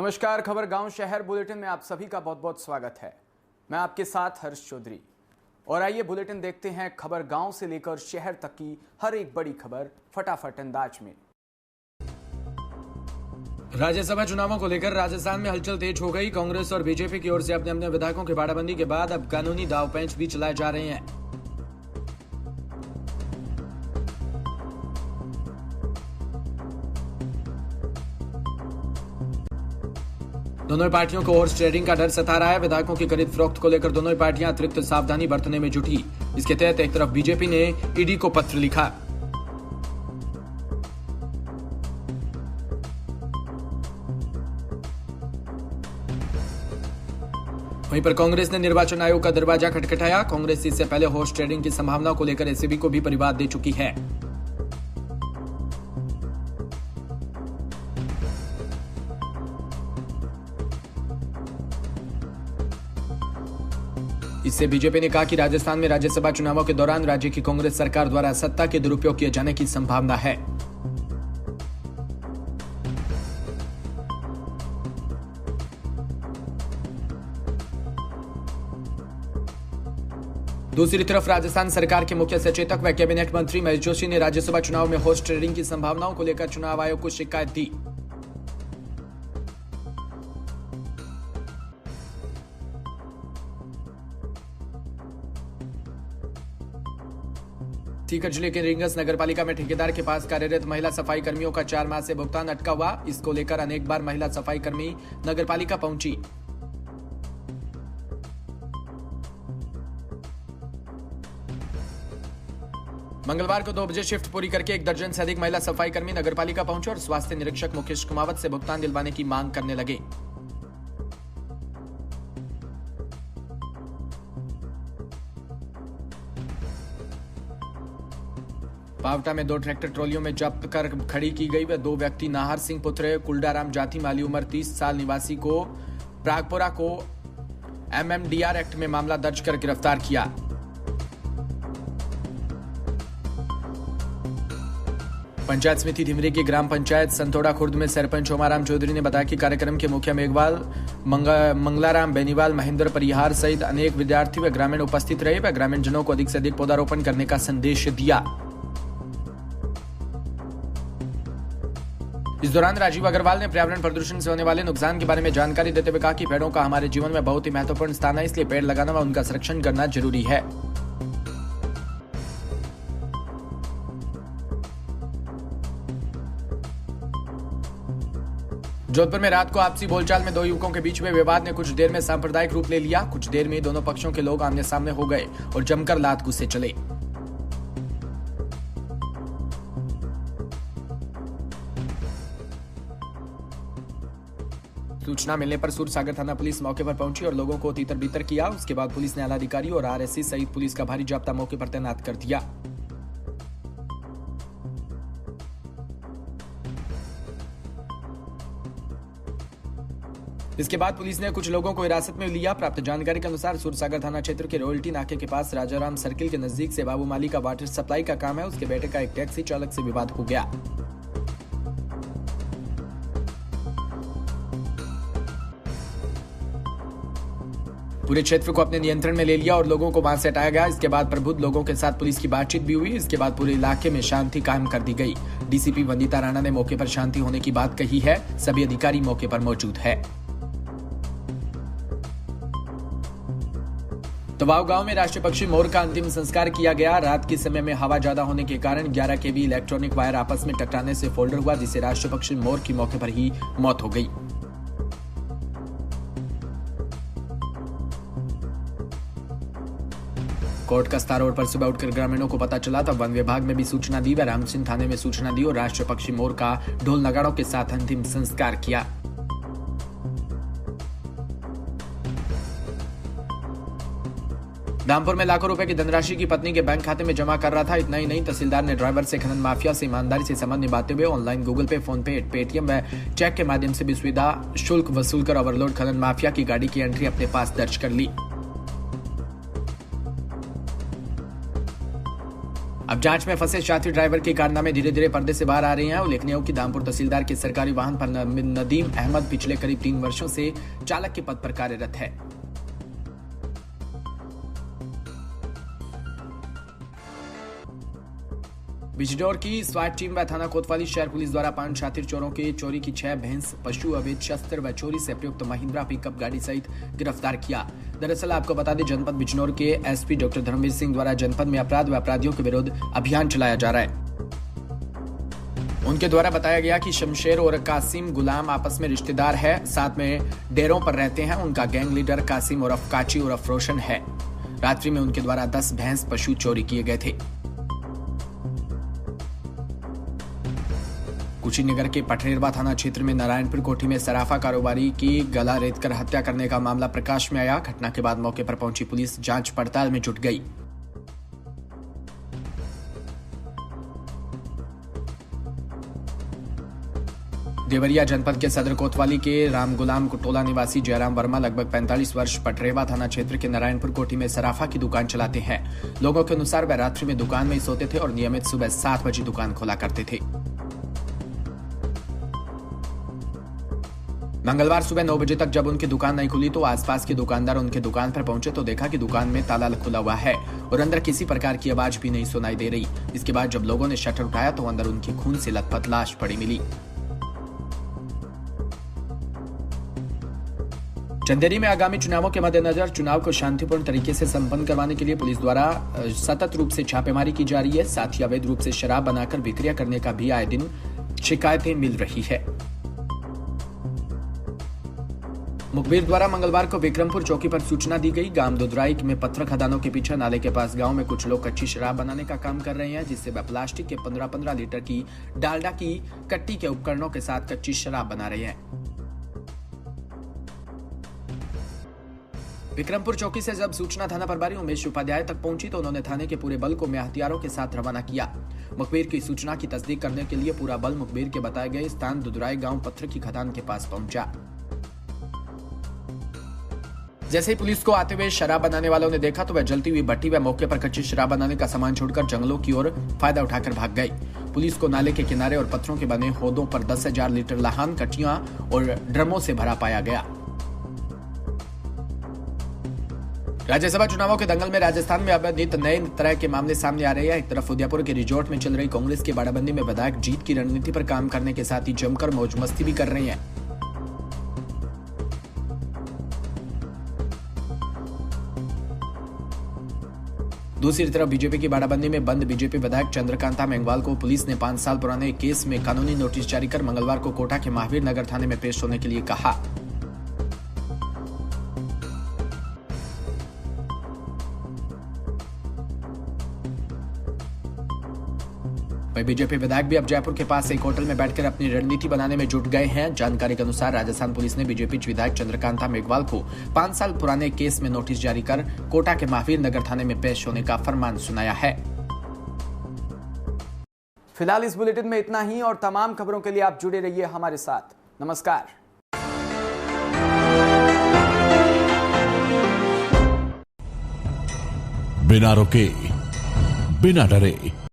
नमस्कार। खबर गांव शहर बुलेटिन में आप सभी का बहुत बहुत स्वागत है। मैं आपके साथ हर्ष चौधरी और आइए बुलेटिन देखते हैं खबर गांव से लेकर शहर तक की हर एक बड़ी खबर फटाफट अंदाज में। राज्यसभा चुनावों को लेकर राजस्थान में हलचल तेज हो गई। कांग्रेस और बीजेपी की ओर से अपने अपने विधायकों की बाड़ाबंदी के बाद अब कानूनी दांवपेच भी चलाए जा रहे हैं। दोनों ही पार्टियों को हॉर्स ट्रेडिंग का डर सता रहा है। विधायकों की खरीद फरोख्त को लेकर दोनों ही पार्टियां अतिरिक्त सावधानी बरतने में जुटी। इसके तहत एक तरफ बीजेपी ने ईडी को पत्र लिखा, वहीं पर कांग्रेस ने निर्वाचन आयोग का दरवाजा खटखटाया। कांग्रेस इससे पहले हॉर्स ट्रेडिंग की संभावनाओं को लेकर एसीबी को भी परिवाद दे चुकी है। इससे बीजेपी ने कहा कि राजस्थान में राज्यसभा चुनावों के दौरान राज्य की कांग्रेस सरकार द्वारा सत्ता के दुरुपयोग किए जाने की संभावना है। दूसरी तरफ राजस्थान सरकार के मुख्य सचेतक व कैबिनेट मंत्री महेश जोशी ने राज्यसभा चुनाव में हॉर्स ट्रेडिंग की संभावनाओं को लेकर चुनाव आयोग को शिकायत दी। सीकर जिले के रिंगस नगरपालिका में ठेकेदार के पास कार्यरत महिला सफाई कर्मियों का 4 माह से भुगतान अटका हुआ। इसको लेकर अनेक बार महिला सफाई कर्मी नगरपालिका पहुंची। मंगलवार को 2 बजे शिफ्ट पूरी करके 1 दर्जन से अधिक महिला सफाई कर्मी नगरपालिका पहुंचे और स्वास्थ्य निरीक्षक मुकेश कुमावत से भुगतान दिलवाने की मांग करने लगे। पावटा में 2 ट्रैक्टर ट्रॉलियों में जब्त कर खड़ी की गई व 2 व्यक्ति नाहर सिंह पुत्र कुलडाराम जाति माली उम्र 30 साल निवासी को प्रागपुरा को एमएमडीआर एक्ट में मामला दर्ज कर गिरफ्तार किया। पंचायत समिति धिमरी की ग्राम पंचायत संतोड़ा खुर्द में सरपंच ओमाराम चौधरी ने बताया कि कार्यक्रम के मुख्य मेघवाल मंगलाराम बेनीवाल, महेंद्र परिहार सहित अनेक विद्यार्थी व ग्रामीण उपस्थित रहे व ग्रामीण जनों को अधिक से अधिक पौधारोपण करने का संदेश दिया। इस दौरान राजीव अग्रवाल ने पर्यावरण प्रदूषण से होने वाले नुकसान के बारे में जानकारी देते हुए कहा कि पेड़ों का हमारे जीवन में बहुत ही महत्वपूर्ण स्थान है, इसलिए पेड़ लगाना व उनका संरक्षण करना जरूरी है। जोधपुर में रात को आपसी बोलचाल में 2 युवकों के बीच हुए विवाद ने कुछ देर में सांप्रदायिक रूप ले लिया। कुछ देर में दोनों पक्षों के लोग आमने सामने हो गए और जमकर लात घुसे चले। सूचना मिलने पर सूरसागर थाना पुलिस मौके पर पहुंची और लोगों को तीतर बीतर किया। उसके बाद पुलिस ने आलाधिकारी और आरएससी सहित पुलिस का भारी जाब्ता मौके पर तैनात कर दिया। इसके बाद पुलिस ने कुछ लोगों को हिरासत में लिया। प्राप्त जानकारी के अनुसार सूरसागर थाना क्षेत्र के रॉयल्टी नाके के पास राजाराम सर्किल के नजदीक से बाबू माली का वाटर सप्लाई का काम है। उसके बेटे का एक टैक्सी चालक से विवाद हो गया। पूरे क्षेत्र को अपने नियंत्रण में ले लिया और लोगों को वहां से हटाया गया। इसके बाद प्रबुद्ध लोगों के साथ पुलिस की बातचीत भी हुई। इसके बाद पूरे इलाके में शांति कायम कर दी गई। डीसीपी वंदिता राणा ने मौके पर शांति होने की बात कही है। सभी अधिकारी मौके पर मौजूद है। तवाव गांव में राष्ट्रीय पक्षी मोर का अंतिम संस्कार किया गया। रात के समय में हवा ज्यादा होने के कारण 11 केवी इलेक्ट्रॉनिक वायर आपस में टकराने से फोल्डर हुआ, जिससे राष्ट्रीय पक्षी मोर की मौके पर ही मौत हो गई। कोर्ट कस्ता रोड पर सुबह उठकर ग्रामीणों को पता चला, तब वन विभाग में भी सूचना दी व रामसिंह थाने में सूचना दी और राष्ट्रीय पक्षी मोर का ढोल नगाड़ों के साथ अंतिम संस्कार किया। रामपुर में लाखों रुपए की धनराशि की पत्नी के बैंक खाते में जमा कर रहा था। इतना ही नहीं, तहसीलदार ने ड्राइवर से खनन माफिया से ईमानदारी से संबंध निभाते हुए ऑनलाइन गूगल पे, फोन पे, पेटीएम व चेक के माध्यम से भी सुविधा शुल्क वसूल कर ओवरलोड खनन माफिया की गाड़ी की एंट्री अपने पास दर्ज कर ली। अब जांच में फंसे साथी ड्राइवर के कारनामे धीरे धीरे पर्दे से बाहर आ रहे हैं। उल्लेखनीय हो कि दामपुर तहसीलदार के सरकारी वाहन पर नदीम अहमद पिछले करीब 3 वर्षों से चालक के पद पर कार्यरत है। बिजनौर की स्वाट टीम व थाना कोतवाली शहर पुलिस द्वारा 5 शातिर चोरों के चोरी की 6 भैंस, पशु, अवैध शस्त्र व चोरी से प्रयुक्त महिंद्रा पिकअप गाड़ी सहित गिरफ्तार किया। दरअसल आपको बता दें, जनपद बिजनौर के एसपी डॉक्टर धर्मवीर सिंह द्वारा जनपद में अपराध व अपराधियों के विरुद्ध अभियान चलाया जा रहा है। उनके द्वारा बताया गया कि शमशेर और कासिम गुलाम आपस में रिश्तेदार है, साथ में डेरों पर रहते हैं। उनका गैंग लीडर कासिम उर्फ काची उर्फ रोशन है। रात्रि में उनके द्वारा 10 भैंस पशु चोरी किए गए थे। कुशीनगर के पठरेरवा थाना क्षेत्र में नारायणपुर कोठी में सराफा कारोबारी की गला रेतकर हत्या करने का मामला प्रकाश में आया। घटना के बाद मौके पर पहुंची पुलिस जांच पड़ताल में जुट गई। देवरिया जनपद के सदर कोतवाली के रामगुलाम टोला निवासी जयराम वर्मा लगभग 45 वर्ष पटरेवा थाना क्षेत्र के नारायणपुर कोठी में सराफा की दुकान चलाते हैं। लोगों के अनुसार वह रात्रि में दुकान में ही सोते थे और नियमित सुबह 7 बजे दुकान खोला करते थे। मंगलवार सुबह 9 बजे तक जब उनकी दुकान नहीं खुली तो आसपास के दुकानदार उनके दुकान पर पहुंचे तो देखा कि दुकान में ताला खुला हुआ है और अंदर किसी प्रकार की आवाज भी नहीं सुनाई दे रही। इसके बाद जब लोगों ने शटर उठाया तो अंदर उनकी खून से लथपथ लाश पड़ी मिली। चंदेरी में आगामी चुनावों के मद्देनजर चुनाव को शांतिपूर्ण तरीके से संपन्न करवाने के लिए पुलिस द्वारा सतत रूप से छापेमारी की जा रही है। साथ ही अवैध रूप से शराब बनाकर बिक्रिया करने का भी आए दिन शिकायतें मिल रही है। मुखबिर द्वारा मंगलवार को विक्रमपुर चौकी पर सूचना दी गई। गांव दुदराई में पत्थर खदानों के पीछे नाले के पास गांव में कुछ लोग कच्ची शराब बनाने का काम कर रहे हैं, जिससे वह प्लास्टिक के 15-15 लीटर की डालडा की कट्टी के उपकरणों के साथ कच्ची शराब बना रहे हैं। विक्रमपुर चौकी से जब सूचना थाना प्रभारी उमेश उपाध्याय तक पहुंची तो उन्होंने थाने के पूरे बल को में हथियारों के साथ रवाना किया। मुखबिर की सूचना की तस्दीक करने के लिए पूरा बल मुखबिर के बताए गए स्थान दुदराई गांव पत्थर की खदान के पास पहुंचा। जैसे ही पुलिस को आते हुए शराब बनाने वालों ने देखा तो वह जलती हुई भट्टी व मौके पर कच्ची शराब बनाने का सामान छोड़कर जंगलों की ओर फायदा उठाकर भाग गई। पुलिस को नाले के किनारे और पत्थरों के बने होदों पर 10,000 लीटर लाहन, कट्टियां और ड्रमों से भरा पाया गया। राज्यसभा चुनावों के दंगल में राजस्थान में अब नित नए तरह के मामले सामने आ रहे हैं। एक तरफ उदयपुर के रिजॉर्ट में चल रही कांग्रेस की बाड़ाबंदी में विधायक जीत की रणनीति पर काम करने के साथ ही जमकर मौज मस्ती भी कर रहे हैं। दूसरी तरफ बीजेपी की बाड़ाबंदी में बंद बीजेपी विधायक चंद्रकांता मेंगवाल को पुलिस ने 5 साल पुराने केस में कानूनी नोटिस जारी कर मंगलवार को कोटा के महावीर नगर थाने में पेश होने के लिए कहा। बीजेपी विधायक भी अब जयपुर के पास एक होटल में बैठकर अपनी रणनीति बनाने में जुट गए हैं। जानकारी के अनुसार राजस्थान पुलिस ने बीजेपी विधायक चंद्रकांता मेघवाल को 5 साल पुराने केस में नोटिस जारी कर कोटा के महावीर नगर थाने में पेश होने का फरमान सुनाया है। फिलहाल इस बुलेटिन में इतना ही और तमाम खबरों के लिए आप जुड़े रहिए हमारे साथ। नमस्कार। बिना रुके, बिना डरे,